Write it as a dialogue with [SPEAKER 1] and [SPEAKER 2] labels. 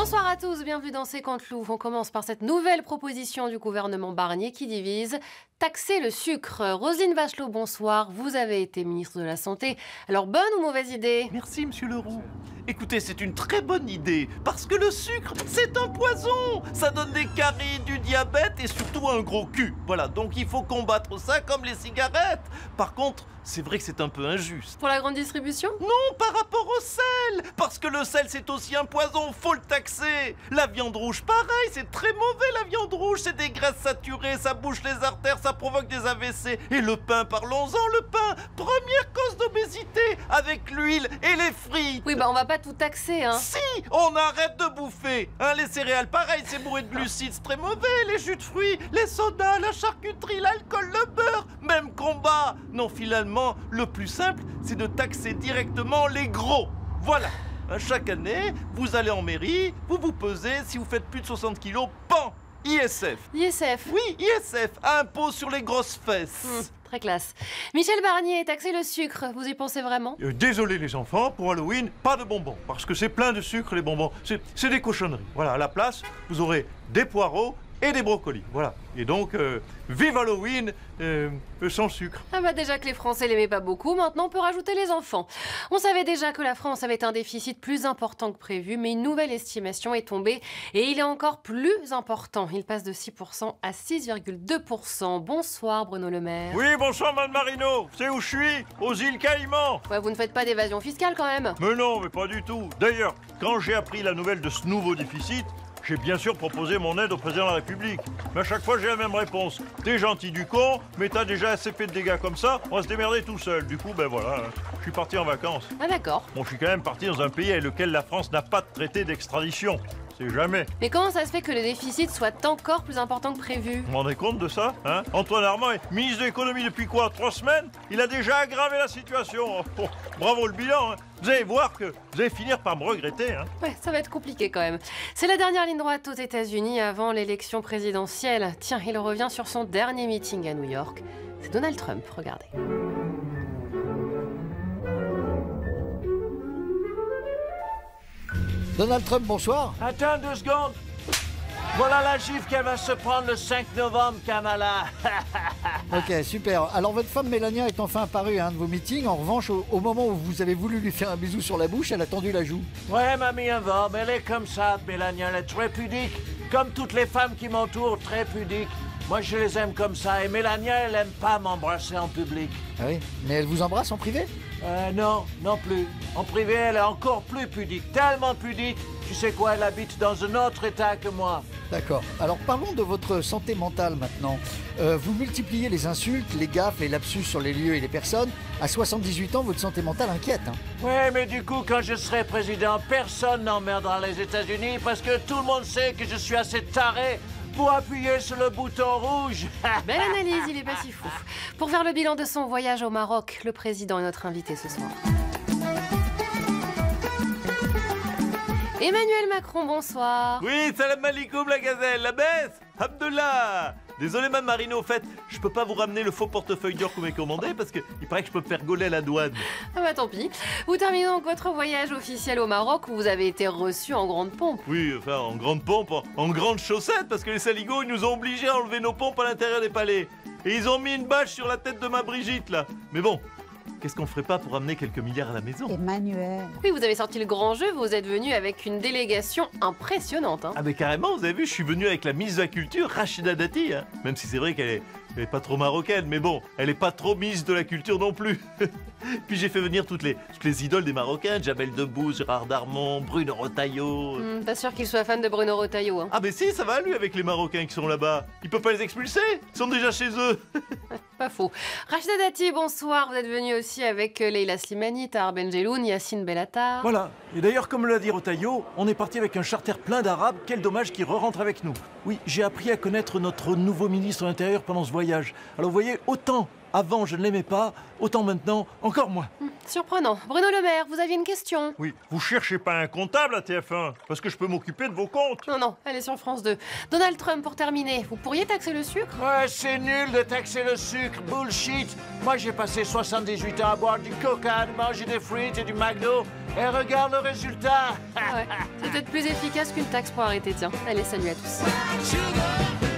[SPEAKER 1] Bonsoir à tous, bienvenue dans C'est Canteloup. On commence par cette nouvelle proposition du gouvernement Barnier qui divise. Taxer le sucre. Roselyne Bachelot, bonsoir. Vous avez été ministre de la Santé. Alors, bonne ou mauvaise idée?
[SPEAKER 2] Merci, monsieur Leroux. Écoutez, c'est une très bonne idée, parce que le sucre, c'est un poison. Ça donne des caries, du diabète et surtout un gros cul. Voilà, donc il faut combattre ça comme les cigarettes. Par contre, c'est vrai que c'est un peu injuste.
[SPEAKER 1] Pour la grande distribution?
[SPEAKER 2] Non, par rapport au sel. Parce que le sel, c'est aussi un poison, faut le taxer. La viande rouge, pareil, c'est très mauvais la viande rouge. C'est des graisses saturées, ça bouche les artères, ça provoque des AVC. Et le pain, parlons-en, le pain, première cause d'obésité, avec l'huile et les frites.
[SPEAKER 1] Oui, bah on va pas tout taxer, hein.
[SPEAKER 2] Si, on arrête de bouffer. Hein, les céréales, pareil, c'est bourré de glucides, c'est très mauvais. Les jus de fruits, les sodas, la charcuterie, l'alcool, le beurre, même combat. Non, finalement, le plus simple, c'est de taxer directement les gros. Voilà. Hein, chaque année, vous allez en mairie, vous vous pesez, si vous faites plus de 60 kilos, pan, ISF.
[SPEAKER 1] ISF?
[SPEAKER 2] Oui, ISF, impôt sur les grosses fesses.
[SPEAKER 1] Très classe. Michel Barnier, taxer le sucre, vous y pensez vraiment?
[SPEAKER 3] Désolé les enfants, pour Halloween, pas de bonbons, parce que c'est plein de sucre les bonbons. C'est des cochonneries. Voilà, à la place, vous aurez des poireaux et des brocolis. Voilà. Et donc, vive Halloween sans sucre.
[SPEAKER 1] Ah bah déjà que les Français l'aimaient pas beaucoup, maintenant on peut rajouter les enfants. On savait déjà que la France avait un déficit plus important que prévu, mais une nouvelle estimation est tombée et il est encore plus important. Il passe de 6% à 6,2%. Bonsoir Bruno Le Maire.
[SPEAKER 3] Oui, bonsoir Mme Marino. C'est où je suis? Aux îles Caïmans.
[SPEAKER 1] Ouais, vous ne faites pas d'évasion fiscale quand même.
[SPEAKER 3] Mais non, mais pas du tout. D'ailleurs, quand j'ai appris la nouvelle de ce nouveau déficit, j'ai bien sûr proposé mon aide au président de la République. Mais à chaque fois, j'ai la même réponse. T'es gentil du con, mais t'as déjà assez fait de dégâts comme ça, on va se démerder tout seul. Du coup, ben voilà, je suis parti en vacances.
[SPEAKER 1] Ah d'accord.
[SPEAKER 3] Bon, je suis quand même parti dans un pays avec lequel la France n'a pas de traité d'extradition. C'est jamais.
[SPEAKER 1] Mais comment ça se fait que le déficit soit encore plus important que prévu?
[SPEAKER 3] Vous vous rendez compte de ça, hein? Antoine Armand est ministre de l'économie depuis quoi? 3 semaines? Il a déjà aggravé la situation. Oh, bravo le bilan, hein. Vous allez voir que vous allez finir par me regretter, hein.
[SPEAKER 1] Ouais, ça va être compliqué quand même. C'est la dernière ligne droite aux États-Unis avant l'élection présidentielle. Tiens, il revient sur son dernier meeting à New York. C'est Donald Trump, regardez.
[SPEAKER 4] Donald Trump, bonsoir.
[SPEAKER 5] Attends 2 secondes. Voilà la gifle qu'elle va se prendre le 5 novembre, Kamala.
[SPEAKER 4] Ok, super. Alors, votre femme Mélania est enfin apparue à un de vos meetings. En revanche, au moment où vous avez voulu lui faire un bisou sur la bouche, elle a tendu la joue.
[SPEAKER 5] Ouais, elle m'a mis un verbe. Elle est comme ça, Mélania. Elle est très pudique. Comme toutes les femmes qui m'entourent, très pudiques. Moi, je les aime comme ça. Et Mélania, elle aime pas m'embrasser en public.
[SPEAKER 4] Ah oui? Mais elle vous embrasse en privé?
[SPEAKER 5] Non, non plus. En privé, elle est encore plus pudique. Tellement pudique. Tu sais quoi, elle habite dans un autre état que moi.
[SPEAKER 4] D'accord. Alors, parlons de votre santé mentale maintenant. Vous multipliez les insultes, les gaffes, les lapsus sur les lieux et les personnes. À 78 ans, votre santé mentale inquiète, hein?
[SPEAKER 5] Ouais, mais du coup, quand je serai président, personne n'emmerdera les États-Unis parce que tout le monde sait que je suis assez taré pour appuyer sur le bouton rouge.
[SPEAKER 1] Belle analyse, il est pas si fou. Pour faire le bilan de son voyage au Maroc, le président est notre invité ce soir. Emmanuel Macron, bonsoir.
[SPEAKER 2] Oui, salam alaikum la gazelle, la baisse. Abdullah. Désolé, Mme Marino, au fait, je peux pas vous ramener le faux portefeuille d'or que vous m'avez commandé parce qu'il paraît que je peux me faire gauler à la douane.
[SPEAKER 1] Ah bah tant pis. Vous terminez donc votre voyage officiel au Maroc où vous avez été reçu en grande pompe.
[SPEAKER 2] Oui, enfin, en grande pompe, en grande chaussette, parce que les saligots, ils nous ont obligés à enlever nos pompes à l'intérieur des palais. Et ils ont mis une bâche sur la tête de ma Brigitte, là. Mais bon, qu'est-ce qu'on ferait pas pour ramener quelques milliards à la maison?
[SPEAKER 6] Emmanuel.
[SPEAKER 1] Oui, vous avez sorti le grand jeu, vous êtes venu avec une délégation impressionnante. Hein.
[SPEAKER 2] Ah mais carrément, vous avez vu, je suis venu avec la ministre de la Culture, Rachida Dati, hein. Même si c'est vrai qu'elle est pas trop marocaine, mais bon, elle est pas trop ministre de la Culture non plus. Puis j'ai fait venir toutes les idoles des Marocains, Jamel Debbouze, Gérard Darmon, Bruno Retailleau.
[SPEAKER 1] Pas sûr qu'il soit fan de Bruno Retailleau. Hein.
[SPEAKER 2] Ah mais si, ça va lui avec les Marocains qui sont là-bas. Il peut pas les expulser, ils sont déjà chez eux.
[SPEAKER 1] Pas faux. Rachida Dati, bonsoir. Vous êtes venu aussi avec Leila Slimani, Tahar Benjeloun, Yacine Bellatar.
[SPEAKER 7] Voilà. Et d'ailleurs, comme l'a dit Retailleau, on est parti avec un charter plein d'Arabes. Quel dommage qu'ils re-rentrent avec nous. Oui, j'ai appris à connaître notre nouveau ministre de l'Intérieur pendant ce voyage. Alors vous voyez, autant Avant, je ne l'aimais pas, autant maintenant, encore moins.
[SPEAKER 1] Surprenant. Bruno Le Maire, vous aviez une question?
[SPEAKER 3] Oui, vous cherchez pas un comptable à TF1, parce que je peux m'occuper de vos comptes.
[SPEAKER 1] Non, non, elle est sur France 2. Donald Trump, pour terminer, vous pourriez taxer le sucre?
[SPEAKER 5] Ouais, c'est nul de taxer le sucre, bullshit. Moi, j'ai passé 78 ans à boire du coca, de manger des frites et du McDo. Et regarde le résultat.
[SPEAKER 1] Ouais, c'est peut-être plus efficace qu'une taxe pour arrêter, tiens. Allez, salut à tous.
[SPEAKER 6] Sugar.